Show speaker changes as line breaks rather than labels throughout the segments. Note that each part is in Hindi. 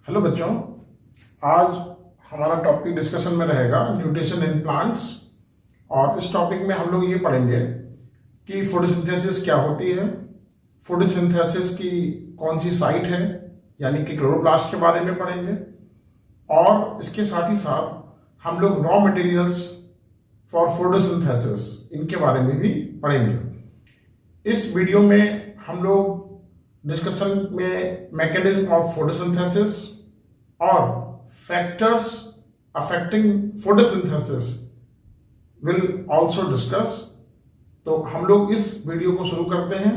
हेलो बच्चों, आज हमारा टॉपिक डिस्कशन में रहेगा न्यूट्रिशन इन प्लांट्स। और इस टॉपिक में हम लोग ये पढ़ेंगे कि फोटोसिंथेसिस क्या होती है, फोटोसिंथेसिस की कौन सी साइट है, यानी कि क्लोरोप्लास्ट के बारे में पढ़ेंगे। और इसके साथ ही साथ हम लोग रॉ मटेरियल्स फॉर फोटोसिंथेसिस इनके बारे में भी पढ़ेंगे। इस वीडियो में हम लोग डिस्कशन में मैकेनिज्म ऑफ फोटोसिंथेसिस और factors affecting photosynthesis will also discuss. तो हम लोग इस वीडियो को शुरू करते हैं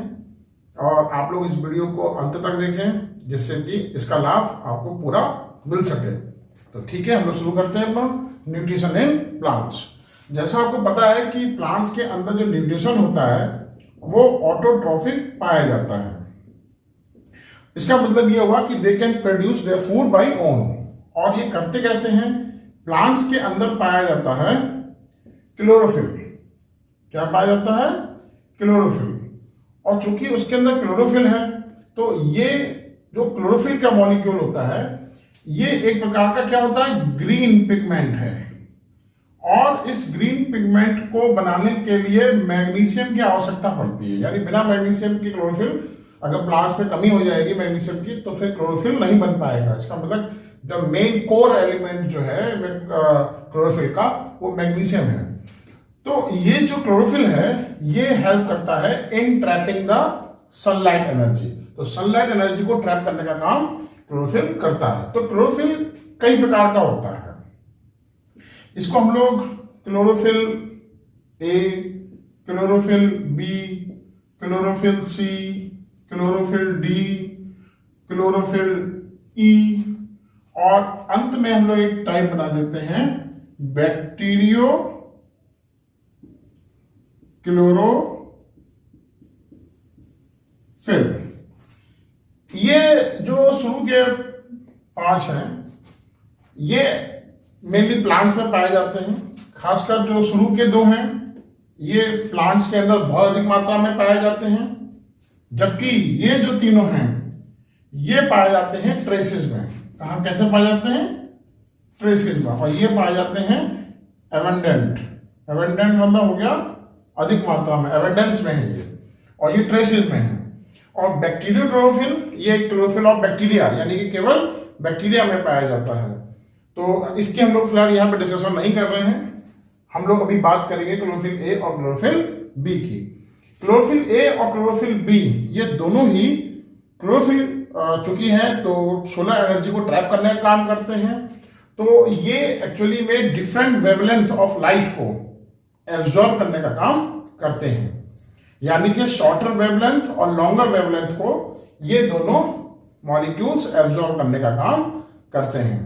और आप लोग इस वीडियो को अंत तक देखें जिससे कि इसका लाभ आपको पूरा मिल सके। तो ठीक है, हम लोग शुरू करते हैं अपना न्यूट्रिशन इन प्लांट्स। जैसा आपको पता है कि प्लांट्स के अंदर जो न्यूट्रिशन होता है वो ऑटोट्रॉफिक पाया जाता है। इसका मतलब ये हुआ कि they can produce their food by own. और ये करते कैसे हैं? प्लांट्स के अंदर पाया जाता है क्लोरोफिल। क्या पाया जाता है? क्लोरोफिल। और चूंकि उसके अंदर क्लोरोफिल है तो ये जो क्लोरोफिल का मॉलिक्यूल होता है ये एक प्रकार का क्या होता है? ग्रीन पिगमेंट है। और इस ग्रीन पिगमेंट को बनाने के लिए मैग्नीशियम की आवश्यकता पड़ती है। यानी बिना मैग्नीशियम की क्लोरोफिल, अगर प्लांट्स में कमी हो जाएगी मैग्नीशियम की, तो फिर क्लोरोफिल नहीं बन पाएगा। इसका मतलब द मेन कोर एलिमेंट जो है क्लोरोफिल का वो मैग्नीशियम है। तो ये जो क्लोरोफिल है ये हेल्प करता है इन ट्रैपिंग द सनलाइट एनर्जी। तो सनलाइट एनर्जी को ट्रैप करने का काम क्लोरोफिल करता है। तो क्लोरोफिल कई प्रकार का होता है। इसको हम लोग chlorophyll A, chlorophyll B, chlorophyll C, chlorophyll D, chlorophyll E और अंत में हम लोग एक टाइप बना देते हैं बैक्टीरियो क्लोरोफिल। ये जो शुरू के 5 हैं ये मेनली प्लांट्स में पाए जाते हैं। खासकर जो शुरू के 2 हैं ये प्लांट्स के अंदर बहुत अधिक मात्रा में पाए जाते हैं, जबकि ये जो तीनों हैं ये पाए जाते हैं ट्रेसेस में। कहाँ कैसे पाए जाते हैं? ट्रेसेस में। और ये पाए जाते हैं एवेंडेंट। एवेंडेंट मतलब हो गया अधिक मात्रा में, एवेंडेंस में है ये, और ये ट्रेसेस में है। और बैक्टीरियो क्लोरोफिल ये क्लोरोफिल ऑफ बैक्टीरिया, यानी कि केवल बैक्टीरिया में पाया जाता है। तो इसकी हम लोग फिलहाल यहाँ पे डिस्कशन नहीं कर रहे हैं। हम लोग अभी बात करेंगे क्लोरोफिल ए और क्लोरोफिल बी की। क्लोरोफिल ए और क्लोरोफिल बी ये दोनों ही क्लोरोफिल चूंकि है तो सोलर एनर्जी को ट्रैप करने का काम करते हैं। तो ये एक्चुअली में डिफरेंट वेवलेंथ ऑफ लाइट को एब्जॉर्ब करने का काम करते हैं। यानी कि शॉर्टर वेवलेंथ और लॉन्गर वेवलेंथ को ये दोनों मॉलिक्यूल्स एब्जॉर्ब करने का काम करते हैं।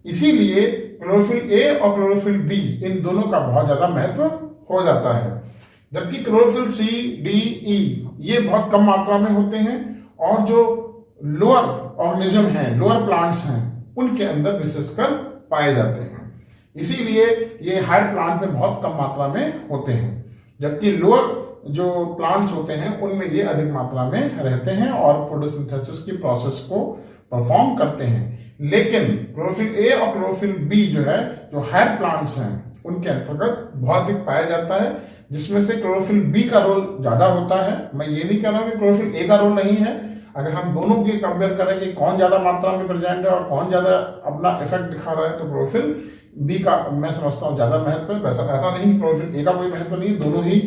इसीलिए क्लोरोफिल ए और क्लोरोफिल बी इन दोनों का बहुत ज्यादा महत्व हो जाता है। जबकि क्लोरोफिल सी, डी, ई ये बहुत कम मात्रा में होते हैं और जो लोअर ऑर्गेनिज्म हैं, लोअर प्लांट्स हैं, उनके अंदर विशेषकर पाए जाते हैं। इसीलिए ये हायर प्लांट में बहुत कम मात्रा में होते हैं, जबकि लोअर जो प्लांट्स होते हैं उनमें ये अधिक मात्रा में रहते हैं और फोटोसिंथेसिस की प्रोसेस को परफॉर्म करते हैं। लेकिन क्लोरोफिल ए और क्लोरोफिल बी जो है, जो हायर प्लांट्स हैं, उनके अंतर्गत बहुत अधिक पाया जाता है, जिसमें से क्लोरोफिल बी का रोल ज्यादा होता है। मैं ये नहीं कह रहा कि क्लोरोफिल ए का रोल नहीं है। अगर हम दोनों की कंपेयर करें कि कौन ज्यादा मात्रा में प्रेजेंट है और कौन ज्यादा अपना इफेक्ट दिखा रहा है, तो क्लोरोफिल बी का मैं समझता हूँ ज्यादा महत्व है। वैसा ऐसा नहीं, क्लोरोफिल ए का कोई महत्व नहीं, दोनों ही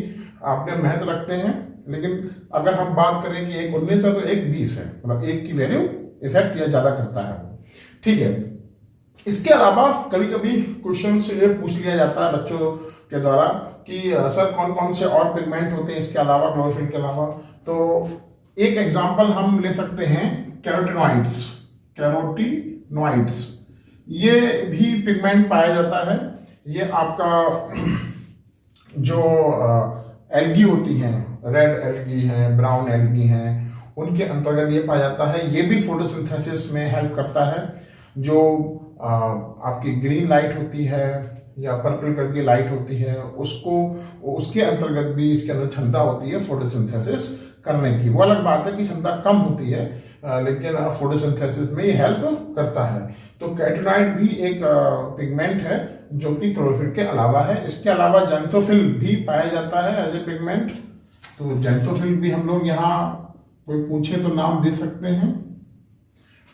अपने महत्व रखते हैं। लेकिन अगर हम बात करें कि एक 19 है तो एक 20 है, मतलब एक की वैल्यू इफेक्ट यह ज्यादा करता है। ठीक है। इसके अलावा कभी कभी क्वेश्चन से ये पूछ लिया जाता है बच्चों के द्वारा कि सर कौन कौन से और पिगमेंट होते हैं इसके अलावा, क्लोरोफिल के अलावा। तो एक एग्जांपल हम ले सकते हैं कैरोटीनॉइड्स। कैरोटीनॉइड्स ये भी पिगमेंट पाया जाता है। ये आपका जो एल्गी होती हैं, रेड एल्गी हैं, ब्राउन एल्गी हैं, उनके अंतर्गत ये पाया जाता है। ये भी फोटोसिंथेसिस में हेल्प करता है। जो आपकी ग्रीन लाइट होती है या पर्पल कलर की लाइट होती है उसके अंतर्गत भी इसके अंदर क्षमता होती है फोटोसिंथेसिस करने की। वो अलग बात है कि क्षमता कम होती है, लेकिन फोटोसिंथेसिस में ये हेल्प करता है। तो कैटोनाइड भी एक पिगमेंट है जो कि क्लोरोफिल के अलावा है। इसके अलावा ज़ैंथोफिल भी पाया जाता है एज ए पिगमेंट। तो ज़ैंथोफिल भी हम लोग यहाँ कोई पूछे तो नाम दे सकते हैं।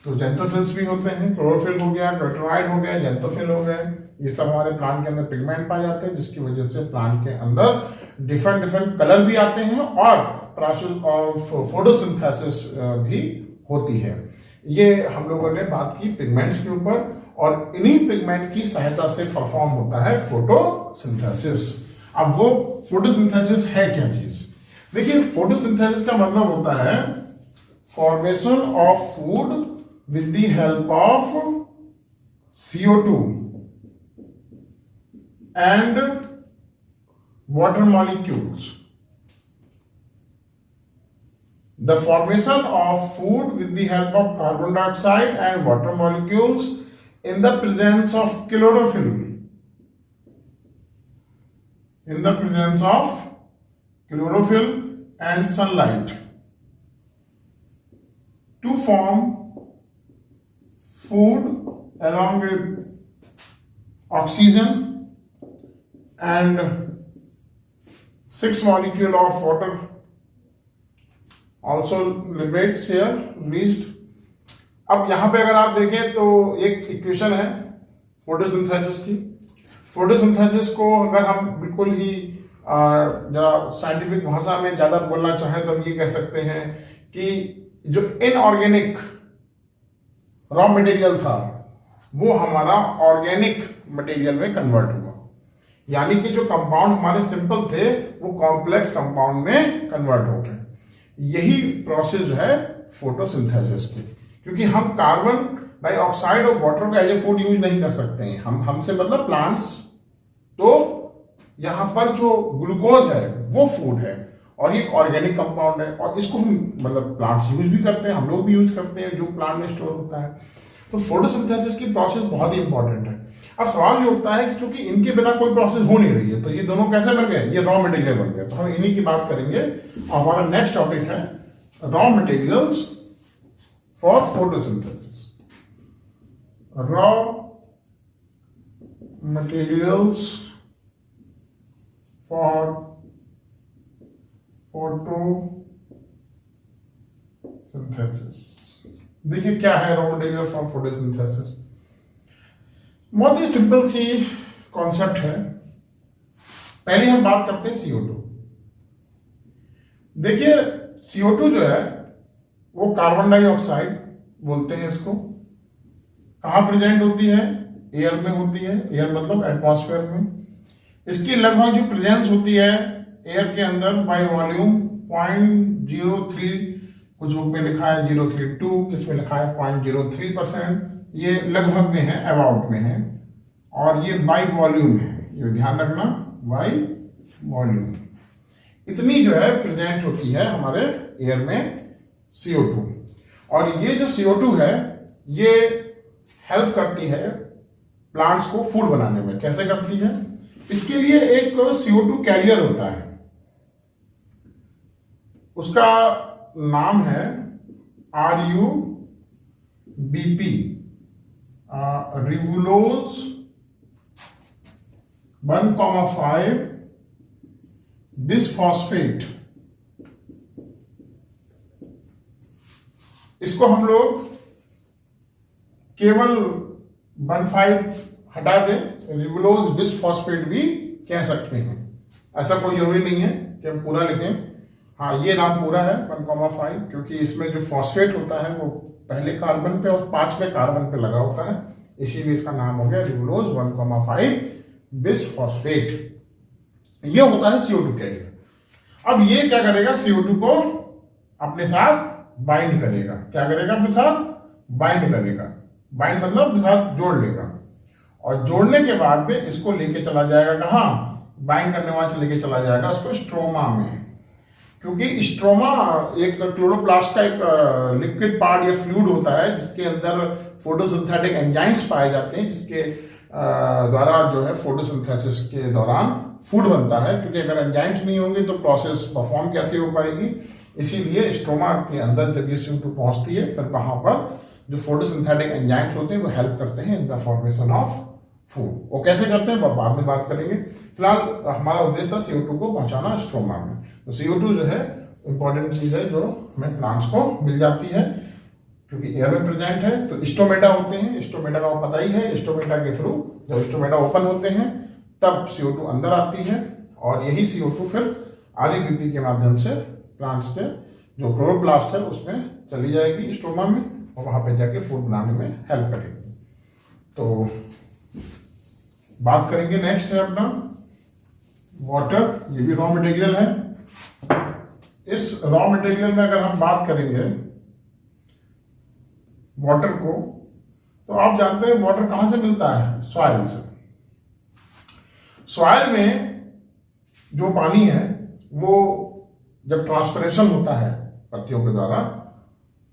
तो ज़ैंथोफिल्स भी होते हैं, क्लोरोफिल हो गया, कैटोनाइड हो गया, ज़ैंथोफिल हो गए, ये सब हमारे प्लांट के अंदर पिगमेंट पाए जाते हैं, जिसकी वजह से प्लांट के अंदर डिफरेंट कलर भी आते हैं और प्रोसेस ऑफ फोटोसिंथेसिस भी होती है। ये हम लोगों ने बात की पिगमेंट्स के ऊपर, और इन्हीं पिगमेंट की सहायता से परफॉर्म होता है फोटोसिंथेसिस। अब वो फोटोसिंथेसिस है क्या चीज? देखिए, फोटोसिंथेसिस का मतलब होता है formation of food with the help of CO2 and water molecules. The formation of food with the help of carbon dioxide and water molecules in the presence of chlorophyll. In the presence of chlorophyll and sunlight to form food along with oxygen and 6 molecule of water also liberates here released. अब यहाँ पे अगर आप देखें तो एक इक्वेशन है फोटोसिंथेसिस की। फोटोसिंथेसिस को अगर हम बिल्कुल ही जरा साइंटिफिक भाषा में ज़्यादा बोलना चाहें तो हम ये कह सकते हैं कि जो इनऑर्गेनिक रॉ मटेरियल था वो हमारा ऑर्गेनिक मटेरियल में कन्वर्ट हुआ, यानी कि जो कंपाउंड हमारे सिंपल थे वो कॉम्प्लेक्स कंपाउंड में कन्वर्ट हो गए। यही प्रोसेस जो है फोटोसिंथेसिस की, क्योंकि हम कार्बन डाइऑक्साइड और वाटर को एज ए फूड यूज नहीं कर सकते हैं। हमसे मतलब प्लांट्स, तो यहाँ पर जो ग्लूकोज है वो फूड है और ये ऑर्गेनिक कंपाउंड है, और इसको हम मतलब प्लांट्स यूज भी करते हैं, हम लोग भी यूज करते हैं जो प्लांट में स्टोर होता है। तो फोटोसिंथेसिस की प्रोसेस बहुत ही इंपॉर्टेंट है। अब सवाल ये उठता है कि चूंकि इनके बिना कोई प्रोसेस हो नहीं रही है तो ये दोनों कैसे बन गए? ये रॉ मटेरियल बन गए। तो हम इन्हीं की बात करेंगे और हमारा नेक्स्ट टॉपिक है raw materials for photosynthesis. Raw materials for photosynthesis. देखिए क्या है रॉ मटेरियल फॉर फोटोसिंथेसिस। बहुत ही सिंपल सी कॉन्सेप्ट है। पहले हम बात करते हैं CO2। देखिए CO2 जो है वो कार्बन डाइऑक्साइड बोलते हैं इसको। कहाँ प्रेजेंट होती है? एयर में होती है। एयर मतलब एटमॉस्फेयर में। इसकी लगभग जो प्रेजेंस होती है एयर के अंदर बाय वॉल्यूम 0.03, कुछ बुक में लिखा है 032, किस में लिखा है 0.03%। ये लगभग में है, अबाउट में है, और ये बाई वॉल्यूम है, ये ध्यान रखना, बाई वॉल्यूम इतनी जो है प्रेजेंट होती है हमारे एयर में CO2। और ये जो CO2 है ये हेल्प करती है प्लांट्स को फूड बनाने में। कैसे करती है? इसके लिए एक CO2 कैरियर होता है, उसका नाम है RUBP, रिवुलोज 1,5 बिसफॉस्फेट। इसको हम लोग केवल 1,5 हटा दें, रिवुलोज बिसफॉस्फेट भी कह सकते हैं। ऐसा कोई जरूरी नहीं है कि हम पूरा लिखें। हाँ, ये नाम पूरा है 1,5, क्योंकि इसमें जो फॉस्फेट होता है वो पहले कार्बन पे और 5वें कार्बन पे लगा होता है, इसीलिए इसका नाम हो गया रिवुलोज 1,5 बिसफॉस्फेट। ये होता है CO2 कैरियर। अब ये क्या करेगा? CO2 को अपने साथ बाइंड करेगा। क्या करेगा? अपने साथ बाइंड करेगा। बाइंड मतलब अपने साथ जोड़ लेगा, और जोड़ने के बाद में इसको लेके चला जाएगा कहाँ? बाइंड करने वाला लेके चला जाएगा उसको स्ट्रोमा में, क्योंकि स्ट्रोमा एक क्लोरोप्लास्ट का एक लिक्विड पार्ट या फ्लूइड होता है जिसके अंदर फोटोसिंथेटिक एंजाइम्स पाए जाते हैं, जिसके द्वारा जो है फोटोसिंथेसिस के दौरान फूड बनता है। क्योंकि अगर एंजाइम्स नहीं होंगे तो प्रोसेस परफॉर्म कैसे हो पाएगी? इसीलिए स्टोमा के अंदर जब ये CO2 पहुंचती है, फिर वहां पर जो फोटोसिंथेटिक एंजाइम्स होते हैं वो हेल्प करते हैं in the formation of food. वो कैसे करते हैं वो बाद में बात करेंगे। फिलहाल हमारा उद्देश्य था CO2 को पहुंचाना स्टोमा में। तो CO2 जो है इंपॉर्टेंट चीज है जो हमें प्लांट्स को मिल जाती है क्योंकि एयर में प्रेजेंट है। तो स्टोमेटा होते हैं, स्टोमेटा का पता ही है, स्टोमेटा के थ्रू जब स्टोमेटा ओपन होते हैं तब CO2 अंदर आती है और यही CO2 फिर REBP के माध्यम से प्लांट्स के जो क्लोरोप्लास्ट है उसमें चली जाएगी स्टोमा में और वहां पे जाके फूड बनाने में हेल्प करेगी। तो बात करेंगे नेक्स्ट है अपना वाटर। ये भी रॉ मटेरियल है। इस रॉ मटेरियल में अगर हम बात करेंगे वाटर को, तो आप जानते हैं वाटर कहां से मिलता है? सॉइल से। सॉइल में जो पानी है वो जब ट्रांसपिरेशन होता है पत्तियों के द्वारा,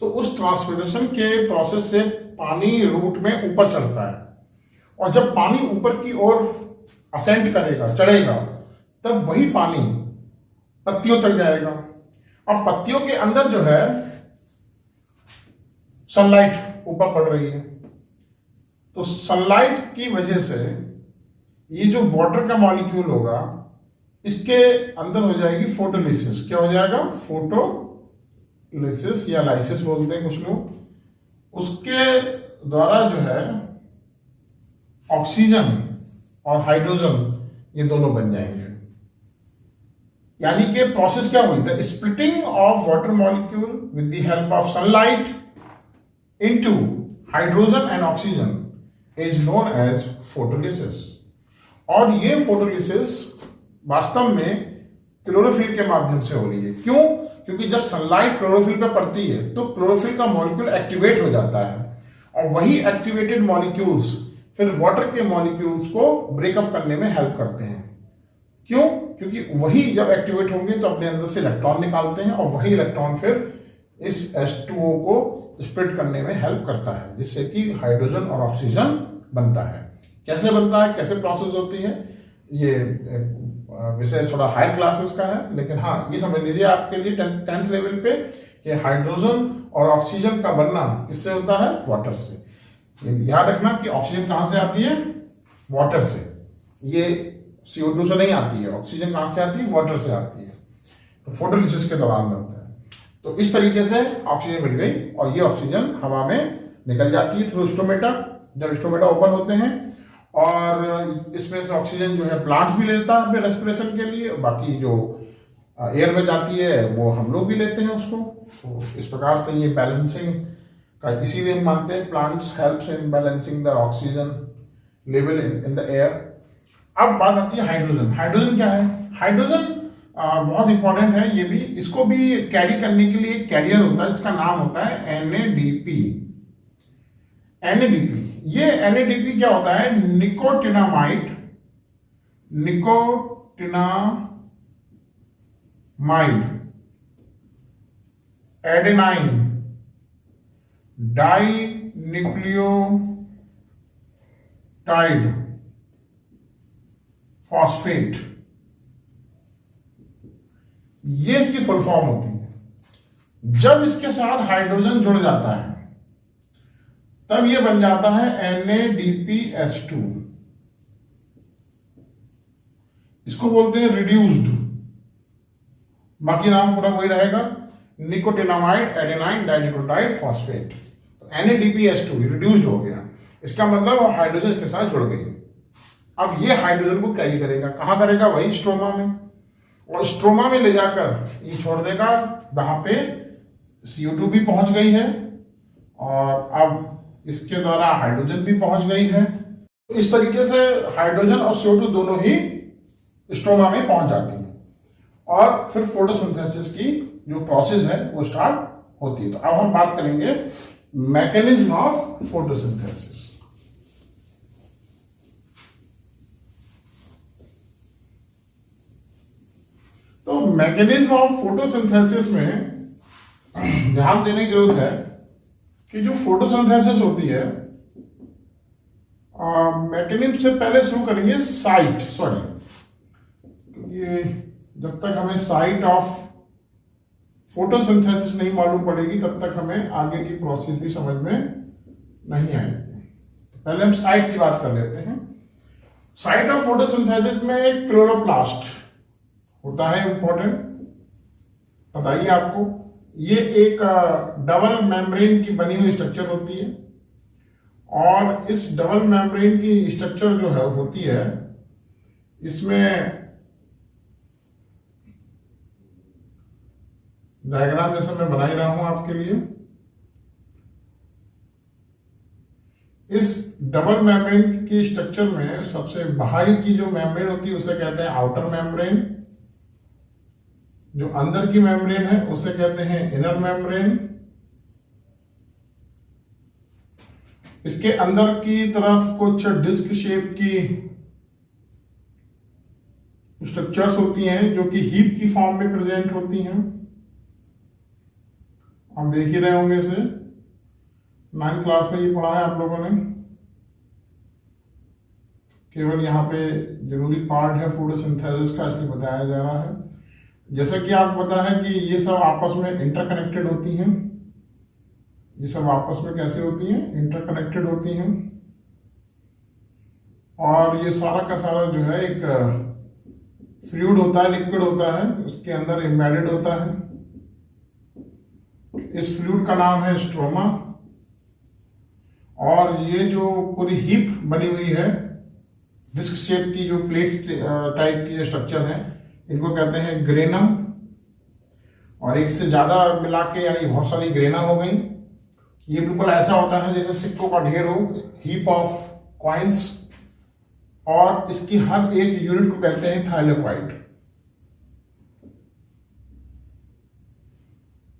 तो उस ट्रांसपिरेशन के प्रोसेस से पानी रूट में ऊपर चढ़ता है और जब पानी ऊपर की ओर असेंट करेगा, चढ़ेगा, तब वही पानी पत्तियों तक जाएगा। अब पत्तियों के अंदर जो है सनलाइट ऊपर पड़ रही है, तो सनलाइट की वजह से ये जो वाटर का मॉलिक्यूल होगा इसके अंदर हो जाएगी फोटोलिसिस। क्या हो जाएगा? फोटोलिसिस या लाइसिस बोलते हैं कुछ लोग। उसके द्वारा जो है ऑक्सीजन और हाइड्रोजन ये दोनों बन जाएंगे। यानी कि प्रोसेस क्या हुई? The splitting of water molecule with the help of sunlight into hydrogen and oxygen is known as photolysis. और ये फोटोलिसिस वास्तव में क्लोरोफिल के माध्यम से हो रही है। क्यों? क्योंकि जब सनलाइट क्लोरोफिल पे पड़ती है तो क्लोरोफिल का मॉलिक्यूल एक्टिवेट हो जाता है और वही एक्टिवेटेड मॉलिक्यूल्स फिर वाटर के मॉलिक्यूल्स को ब्रेकअप करने में हेल्प करते हैं। क्यों? क्योंकि वही जब एक्टिवेट होंगे तो अपने अंदर से इलेक्ट्रॉन निकालते हैं और वही इलेक्ट्रॉन फिर इस H2O को स्प्लिट करने में हेल्प करता है, जिससे कि हाइड्रोजन और ऑक्सीजन बनता है। कैसे बनता है, कैसे प्रोसेस होती है, ये विषय थोड़ा हायर क्लासेस का है, लेकिन हाँ ये समझ लीजिए आपके लिए 10th लेवल पे कि हाइड्रोजन और ऑक्सीजन का बनना किससे होता है? वाटर से। ये याद रखना कि ऑक्सीजन कहां से आती है? वाटर से। ये CO2 से नहीं आती है। ऑक्सीजन कहां से आती है? वाटर से आती है। तो फोटोलिसिस के दौरान बनता है। तो इस तरीके से ऑक्सीजन मिल गई और ये ऑक्सीजन हवा में निकल जाती है थ्रू स्टोमेटा। जब स्टोमेटा ओपन होते हैं और इसमें से ऑक्सीजन जो है प्लांट्स भी लेता है अपने रेस्पिरेशन के लिए, बाकी जो एयर में जाती है वो हम लोग भी लेते हैं उसको। तो इस प्रकार से ये बैलेंसिंग का, इसीलिए हम मानते हैं plants helps in balancing the oxygen level in the air. अब बात आती है हाइड्रोजन। हाइड्रोजन क्या है? हाइड्रोजन बहुत इंपॉर्टेंट है। ये भी, इसको भी कैरी करने के लिए एक कैरियर होता है, इसका नाम होता है NADP। NADP, ये NADP क्या होता है? निकोटिनामाइड एडेनाइन डाइन्यूक्लियोटाइड फॉस्फेट, ये इसकी फुल फॉर्म होती है। जब इसके साथ हाइड्रोजन जुड़ जाता है तब ये बन जाता है NADPH2। इसको बोलते हैं रिड्यूस्ड, बाकी नाम पूरा वही रहेगा, निकोटिनामाइड एडेनाइन डाइन्यूक्लियोटाइड फॉस्फेट। तो NADPH2 रिड्यूस्ड हो गया, इसका मतलब हाइड्रोजन के साथ जुड़ गई। अब ये हाइड्रोजन को कैरी करेगा, कहां करेगा? वही स्ट्रोमा में, और स्ट्रोमा में ले जाकर ये छोड़ देगा। वहां पे CO2 भी पहुंच गई है और अब इसके द्वारा हाइड्रोजन भी पहुंच गई है। तो इस तरीके से हाइड्रोजन और CO2 दोनों ही स्ट्रोमा में पहुंच जाती हैं और फिर फोटोसिंथेसिस की जो प्रोसेस है वो स्टार्ट होती है। तो अब हम बात करेंगे मैकेनिज्म ऑफ फोटोसिंथेसिस। तो मैकेनिज्म ऑफ फोटोसिंथेसिस में ध्यान देने की जरूरत है कि जो फोटोसिंथेसिस होती है, मैकेनिज्म से पहले शुरू करेंगे साइट, सॉरी, ये जब तक हमें साइट ऑफ फोटोसिंथेसिस नहीं मालूम पड़ेगी तब तक हमें आगे की प्रोसेस भी समझ में नहीं आएगी। तो पहले हम साइट की बात कर लेते हैं। साइट ऑफ फोटोसिंथेसिस में क्लोरोप्लास्ट होता है इंपॉर्टेंट, बताइए आपको। ये एक डबल मेम्ब्रेन की बनी हुई स्ट्रक्चर होती है, और इस डबल मेम्ब्रेन की स्ट्रक्चर जो है होती है, इसमें डायग्राम जैसा मैं बना ही रहा हूं आपके लिए। इस डबल मेम्ब्रेन की स्ट्रक्चर में सबसे बाहरी की जो मेम्ब्रेन होती है उसे कहते हैं आउटर मेम्ब्रेन, जो अंदर की मेम्ब्रेन है उसे कहते हैं इनर मेम्ब्रेन। इसके अंदर की तरफ कुछ डिस्क शेप की स्ट्रक्चर्स होती हैं जो कि हीप की फॉर्म में प्रेजेंट होती हैं। आप देख ही रहे होंगे इसे, 9th क्लास में ये पढ़ा है आप लोगों ने। केवल यहाँ पे जरूरी पार्ट है फोटोसिंथेसिस का, इसलिए बताया जा रहा है। जैसा कि आपको पता है कि ये सब आपस में इंटरकनेक्टेड होती हैं। ये सब आपस में कैसे होती हैं? इंटरकनेक्टेड होती हैं। और ये सारा का सारा जो है एक फ्लूइड होता है, लिक्विड होता है, उसके अंदर एम्बेडेड होता है। इस फ्लूइड का नाम है स्ट्रोमा। और ये जो पूरी हीप बनी हुई है, डिस्क शेप की जो प्लेट टाइप की जो स्ट्रक्चर है, इनको कहते हैं ग्रेनम। और एक से ज्यादा मिला के यानी बहुत सारी ग्रेना हो गई। ये बिल्कुल ऐसा होता है जैसे सिक्कों का ढेर हो, हीप ऑफ कॉइन्स। और इसकी हर एक यूनिट को कहते हैं थाइलेकोइड।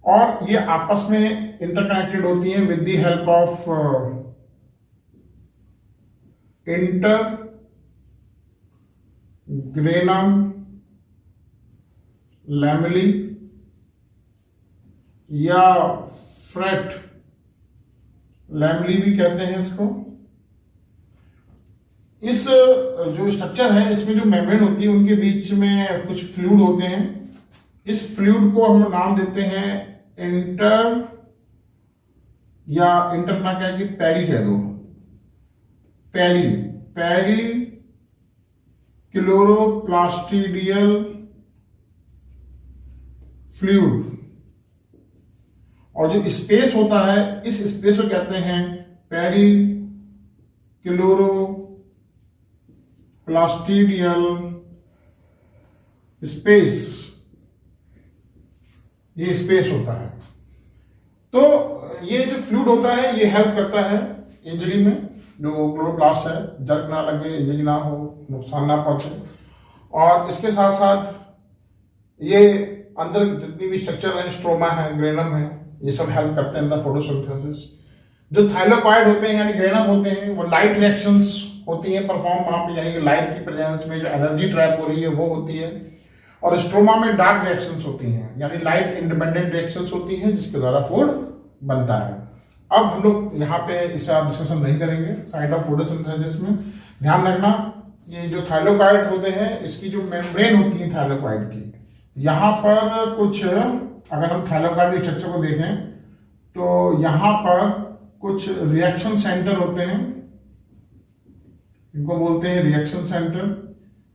और ये आपस में इंटरकनेक्टेड होती हैं with the help of inter granum lamellae या फ्रेट लैमेली भी कहते हैं इसको। इस जो स्ट्रक्चर है, इसमें जो मेम्ब्रेन होती है उनके बीच में कुछ फ्लूइड होते हैं। इस फ्लूइड को हम नाम देते हैं इंटर, या इंटर ना कह के पैरी कह दो, पैरी क्लोरोप्लास्टिडियल फ्लूइड। और जो स्पेस होता है, इस स्पेस को कहते हैं पैरी क्लोरोप्लास्टिडियल स्पेस। ये स्पेस होता है। तो ये जो फ्लूइड होता है ये हेल्प करता है इंजरी में। जो क्लोरोप्लास्ट है, जर्क ना लगे, इंजरी ना हो, नुकसान ना पहुंचे। और इसके साथ साथ ये अंदर जितनी भी स्ट्रक्चर है, स्ट्रोमा है, ग्रेनम है, ये सब हेल्प करते हैं अंदर फोटोसिंथेसिस। जो थाइलेकोइड होते हैं यानी ग्रेनम होते हैं, वो लाइट रिएक्शंस होती हैं परफॉर्म वहां पे, यानी कि लाइट की प्रेजेंस में जो एनर्जी ट्रैप हो रही है वो होती है। और स्ट्रोमा में डार्क रिएक्शंस होती हैं, यानी लाइट इंडिपेंडेंट रिएक्शंस होती हैं जिसके द्वारा फूड बनता है। अब हम लोग यहाँ पे इसे आप डिस्कशन नहीं करेंगे साइट ऑफ फोटोसिंथेसिस में। ध्यान रखना, ये जो थाइलेकोइड होते हैं, इसकी जो मेम्ब्रेन होती है थाइलेकोइड की, यहाँ पर कुछ, अगर हम थाइलेकोइड के स्ट्रक्चर को देखें तो यहाँ पर कुछ रिएक्शन सेंटर होते हैं, इनको बोलते हैं रिएक्शन सेंटर।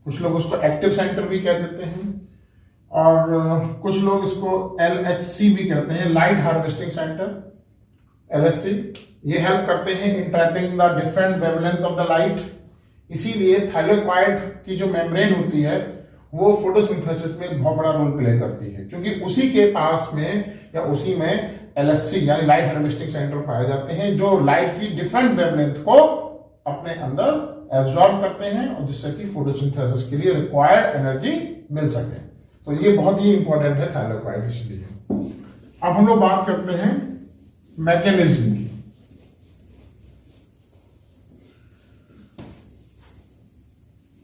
कुछ लोग उसको एक्टिव सेंटर भी कह देते हैं, और कुछ लोग इसको LHC भी कहते हैं, लाइट हार्वेस्टिंग सेंटर, LHC। ये हेल्प करते हैं in trapping the different wavelength of the light. इसीलिए थाइलेकोइड की जो मेम्ब्रेन होती है वो फोटोसिंथेसिस में बहुत बड़ा रोल प्ले करती है, क्योंकि उसी के पास में या उसी में LHC यानी लाइट हार्वेस्टिंग सेंटर पाए जाते हैं, जो लाइट की डिफरेंट वेवलेंथ को अपने अंदर एब्जॉर्ब करते हैं, और जिससे कि फोटोसिंथेसिस के लिए रिक्वायर्ड एनर्जी मिल सके। तो ये बहुत ही इंपॉर्टेंट है थाइलेकोइड। इसलिए अब हम लोग बात करते हैं मैकेनिज्म की।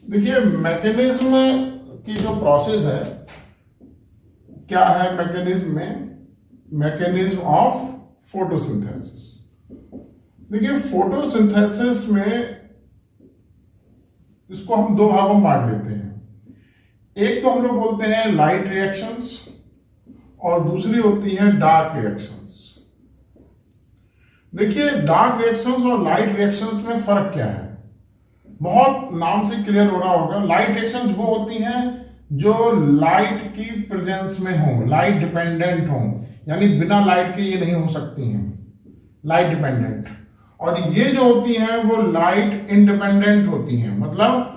देखिए, मैकेनिज्म की जो प्रोसेस है, क्या है मैकेनिज्म में? Mechanism of photosynthesis. देखिए, फोटोसिंथेसिस में इसको हम दो भागों में बांट लेते हैं। एक तो हम लोग बोलते हैं लाइट रिएक्शंस, और दूसरी होती है डार्क रिएक्शंस। देखिए डार्क रिएक्शंस और लाइट रिएक्शंस में फर्क क्या है, बहुत नाम से क्लियर हो रहा होगा। लाइट रिएक्शंस वो होती हैं जो लाइट की प्रेजेंस में हो, लाइट डिपेंडेंट हो, यानी बिना लाइट के ये नहीं हो सकती हैं, लाइट डिपेंडेंट। और ये जो होती हैं वो लाइट इंडिपेंडेंट होती हैं, मतलब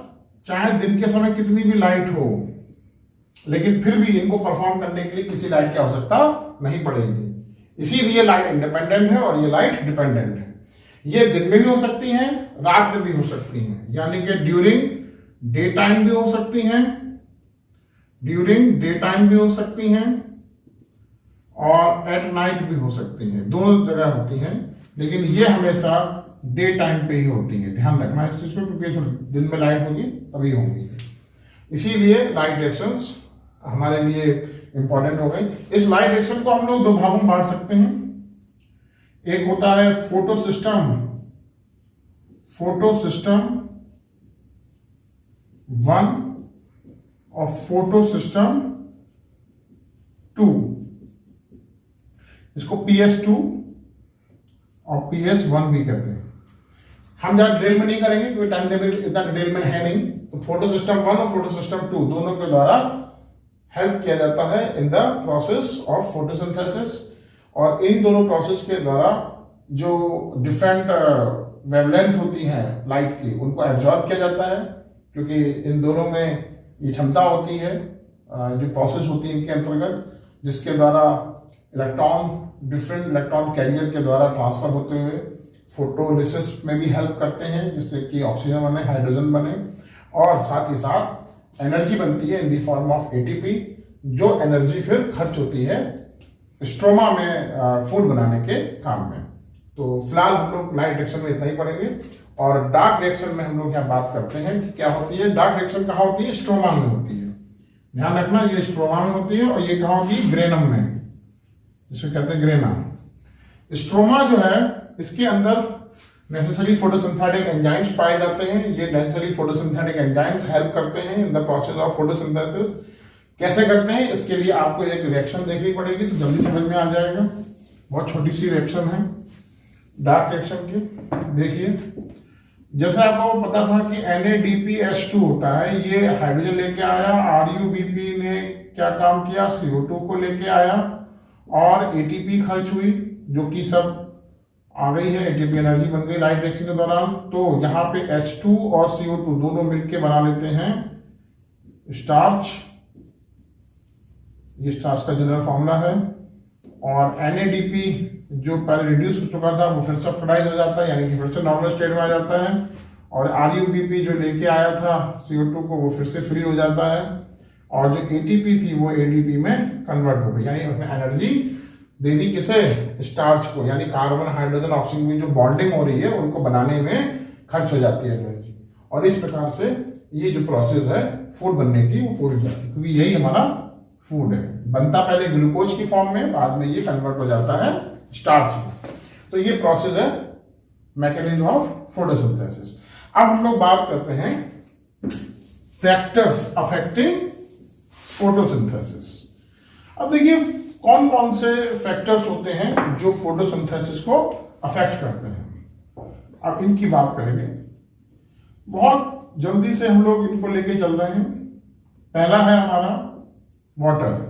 चाहे दिन के समय कितनी भी लाइट हो लेकिन फिर भी इनको परफॉर्म करने के लिए किसी लाइट की आवश्यकता नहीं पड़ेगी। इसीलिए लाइट इंडिपेंडेंट है और ये लाइट डिपेंडेंट है। ये दिन में भी हो सकती हैं, रात में भी हो सकती हैं, यानी कि ड्यूरिंग डे टाइम भी हो सकती हैं, ड्यूरिंग डे टाइम भी हो सकती हैं और एट नाइट भी हो सकती हैं, दोनों जगह होती हैं। लेकिन ये हमेशा डे टाइम पे ही होती है, ध्यान रखना इस चीज को, क्योंकि दिन में लाइट होगी तभी होंगी। इसीलिए लाइट रिएक्शंस हमारे लिए इंपॉर्टेंट हो गई। इस लाइट रिएक्शन को हम लोग दो भागों में बांट सकते हैं। एक होता है फोटो सिस्टम, फोटो सिस्टम 1 और फोटो सिस्टम 2, इसको PS2 और PS1 भी कहते हैं। हम ज्यादा डिटेल में नहीं करेंगे क्योंकि टाइम टेबल इतना डिटेल में है नहीं। तो फोटो सिस्टम 1 और फोटो सिस्टम 2 दोनों के द्वारा हेल्प किया जाता है in the process of photosynthesis. और इन दोनों प्रोसेस के द्वारा जो डिफरेंट वेवलेंथ होती हैं लाइट की, उनको एब्जॉर्ब किया जाता है, क्योंकि इन दोनों में ये क्षमता होती है, जो प्रोसेस होती है इनके अंतर्गत, जिसके द्वारा इलेक्ट्रॉन डिफरेंट इलेक्ट्रॉन कैरियर के द्वारा ट्रांसफर होते हुए फोटोलिसिस में भी हेल्प करते हैं, जिससे कि ऑक्सीजन बने, हाइड्रोजन बने, और साथ ही साथ एनर्जी बनती है in the form of ATP, जो एनर्जी फिर खर्च होती है स्ट्रोमा में फूड बनाने के काम में। तो फिलहाल हम लोग लाइट रिएक्शन में इतना ही पढ़ेंगे। और डार्क रिएक्शन में हम लोग यहाँ बात करते हैं कि क्या होती है। डार्क रिएक्शन कहाँ होती है? स्ट्रोमा में होती है, ध्यान रखना, ये स्ट्रोमा में होती है। और ये कहाँ होगी? ग्रेनम में, जिसे कहते हैं ग्रेना। स्ट्रोमा जो है इसके अंदर नेसेसरी फोटोसिंथेटिक एंजाइम्स पाए जाते हैं। ये नेसेसरी फोटोसिंथेटिक एंजाइम्स हेल्प करते हैं in the process of photosynthesis. कैसे करते हैं इसके लिए आपको एक रिएक्शन देखनी पड़ेगी, तो जल्दी समझ में आ जाएगा। बहुत छोटी सी रिएक्शन है डार्क रिएक्शन की। देखिए, जैसे आपको पता था कि NADPH2 होता है, ये हाइड्रोजन लेके आया, RUBP ने क्या काम किया? CO2 को लेके आया और ATP खर्च हुई, जो कि सब आ गई है, ATP एनर्जी बन गई लाइट रिएक्शन के दौरान। तो यहाँ पे H2 और CO2 दोनों मिलके बना लेते हैं स्टार्च। ये स्टार्च का जनरल फॉर्मूला है। और NADP जो पहले रिड्यूस हो चुका था वो फिर से ऑक्सीडाइज हो जाता है, यानी कि फिर से नॉर्मल स्टेट में आ जाता है। और RUBP जो लेके आया था CO2 को, वो फिर से फ्री हो जाता है। और जो ATP थी वो ADP में कन्वर्ट हो गई, यानी उसने एनर्जी दे दी किसे? स्टार्च को, यानी कार्बन हाइड्रोजन ऑक्सीजन की जो बॉन्डिंग हो रही है उनको बनाने में खर्च हो जाती है एनर्जी। और इस प्रकार से ये जो प्रोसेस है फूड बनने की वो पूरी जाती है, क्योंकि यही हमारा फूड है। बनता पहले ग्लूकोज की फॉर्म में, बाद में ये कन्वर्ट हो जाता है स्टार्च में। तो ये प्रोसेस है मैकेनिज्म ऑफ फोटोसिंथेसिस। अब हम लोग बात करते हैं फैक्टर्स अफेक्टिंग फोटोसिंथेसिस। अब देखिए कौन कौन से फैक्टर्स होते हैं जो फोटोसिंथेसिस को अफेक्ट करते हैं। अब इनकी बात करेंगे, बहुत जल्दी से हम लोग इनको लेके चल रहे हैं। पहला है हमारा वाटर।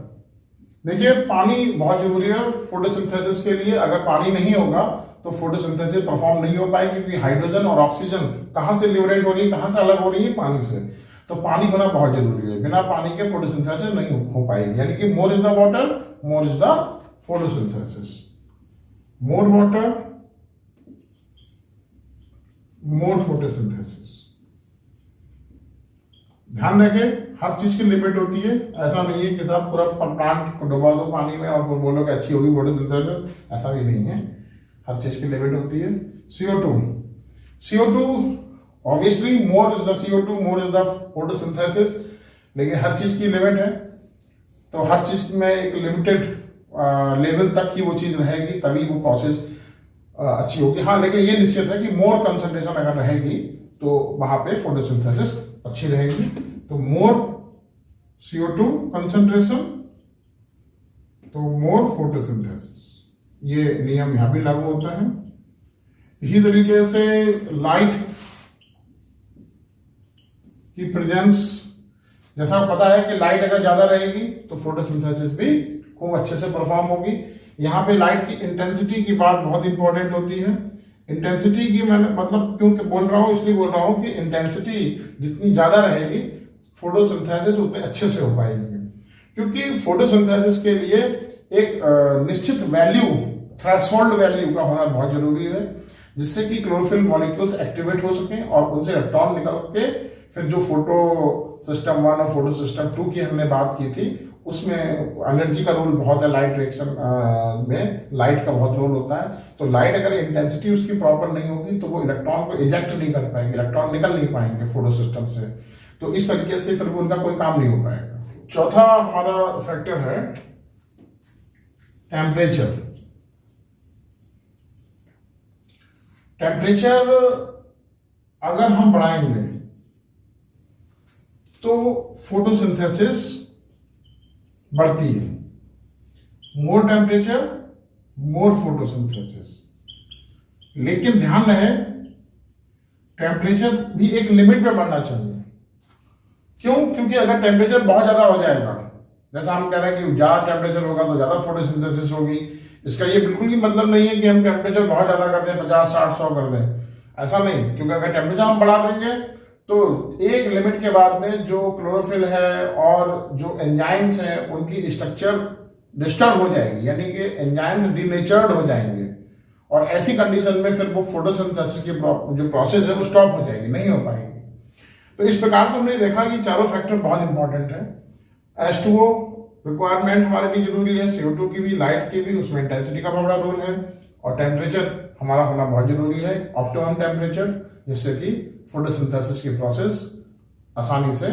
देखिए, पानी बहुत जरूरी है फोटोसिंथेसिस के लिए। अगर पानी नहीं होगा तो फोटोसिंथेसिस परफॉर्म नहीं हो पाएगी, क्योंकि हाइड्रोजन और ऑक्सीजन कहाँ से लिबरेट हो रही है, कहाँ से अलग हो रही है? पानी से। तो पानी होना बहुत जरूरी है, बिना पानी के फोटोसिंथेसिस नहीं हो पाएगी। यानी कि more is the water, more is the photosynthesis. More water, more photosynthesis. ध्यान रखें, हर चीज की लिमिट होती है। ऐसा नहीं है कि साहब पूरा प्लांट को डुबा दो पानी में और फिर बोलो कि अच्छी होगी फोटोसिंथेसिस, ऐसा भी नहीं है। हर चीज की लिमिट होती है। CO2 obviously more is the CO2, more is the photosynthesis, लेकिन हर चीज की लिमिट है। तो हर चीज में एक लिमिटेड लेवल तक ही वो चीज रहेगी, तभी वो प्रोसेस अच्छी होगी। हाँ, लेकिन ये निश्चित है कि मोर कंसंट्रेशन अगर रहेगी तो वहां पे फोटोसिंथेसिस अच्छी रहेगी। तो मोर CO2 कंसंट्रेशन, तो मोर फोटोसिंथेसिस, ये नियम यहां भी लागू होता है। इसी तरीके से लाइट की प्रेजेंस, जैसा पता है कि लाइट अगर ज्यादा रहेगी तो फोटोसिंथेसिस भी खूब अच्छे से परफॉर्म होगी। यहाँ पे लाइट की इंटेंसिटी की बात बहुत इंपॉर्टेंट होती है। इंटेंसिटी की मैंने मतलब क्यों बोल रहा हूँ, इसलिए बोल रहा हूँ कि इंटेंसिटी जितनी ज्यादा रहेगी फोटोसिंथेसिस उतने अच्छे से हो पाएगी, क्योंकि फोटोसिंथेसिस के लिए एक निश्चित वैल्यू, थ्रेशोल्ड वैल्यू का होना बहुत जरूरी है, जिससे कि क्लोरोफिल मॉलिक्यूल्स एक्टिवेट हो सकें और उनसे इलेक्ट्रॉन निकल के फिर जो फोटो सिस्टम 1 और फोटो सिस्टम 2 की हमने बात की थी, उसमें एनर्जी का रोल बहुत है। लाइट रिएक्शन में लाइट का बहुत रोल होता है। तो लाइट अगर इंटेंसिटी उसकी प्रॉपर नहीं होगी तो वो इलेक्ट्रॉन को इजेक्ट नहीं कर पाएंगे, इलेक्ट्रॉन निकल नहीं पाएंगे फोटो सिस्टम से, तो इस तरीके से फिर उनका कोई काम नहीं हो पाएगा। चौथा हमारा फैक्टर है टेम्परेचर। टेम्परेचर अगर हम बढ़ाएंगे तो फोटोसिंथेसिस बढ़ती है। मोर टेम्परेचर मोर फोटोसिंथेसिस, लेकिन ध्यान रहे टेम्परेचर भी एक लिमिट में बढ़ना चाहिए। क्यों? क्योंकि अगर टेम्परेचर बहुत ज्यादा हो जाएगा, जैसा हम कह रहे हैं कि ज्यादा टेम्परेचर होगा तो ज्यादा फोटोसिंथेसिस होगी, इसका ये बिल्कुल भी मतलब नहीं है कि हम टेम्परेचर बहुत ज्यादा कर दें, 50, 60, 100 कर दें, ऐसा नहीं। क्योंकि अगर टेम्परेचर हम बढ़ा देंगे तो एक लिमिट के बाद में जो क्लोरोफिल है और जो एंजाइम्स हैं उनकी स्ट्रक्चर डिस्टर्ब हो जाएगी, यानी कि एंजाइम्स डीनेचर्ड हो जाएंगे, और ऐसी कंडीशन में फिर वो फोटोसिंथेसिस की जो प्रोसेस है वो स्टॉप हो जाएगी, नहीं हो पाएगी। तो इस प्रकार से हमने देखा कि चारों फैक्टर बहुत इंपॉर्टेंट है। H2O रिक्वायरमेंट हमारे लिए जरूरी है, CO2 की भी, लाइट की भी, उसमें इंटेंसिटी का बड़ा रोल है, और टेम्परेचर हमारा होना बहुत जरूरी है, ऑप्टिमम टेम्परेचर, जिससे कि फोटोसिंथेसिस की प्रोसेस आसानी से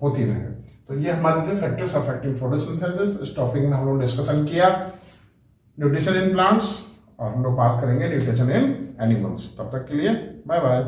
होती रहे। तो ये हमारे थे फैक्टर्स अफेक्टिंग फोटोसिंथेसिस। इस टॉपिक में हम लोग डिस्कशन किया न्यूट्रिशन इन प्लांट्स, और हम लोग बात करेंगे न्यूट्रिशन इन एनिमल्स। तब तक के लिए बाय बाय।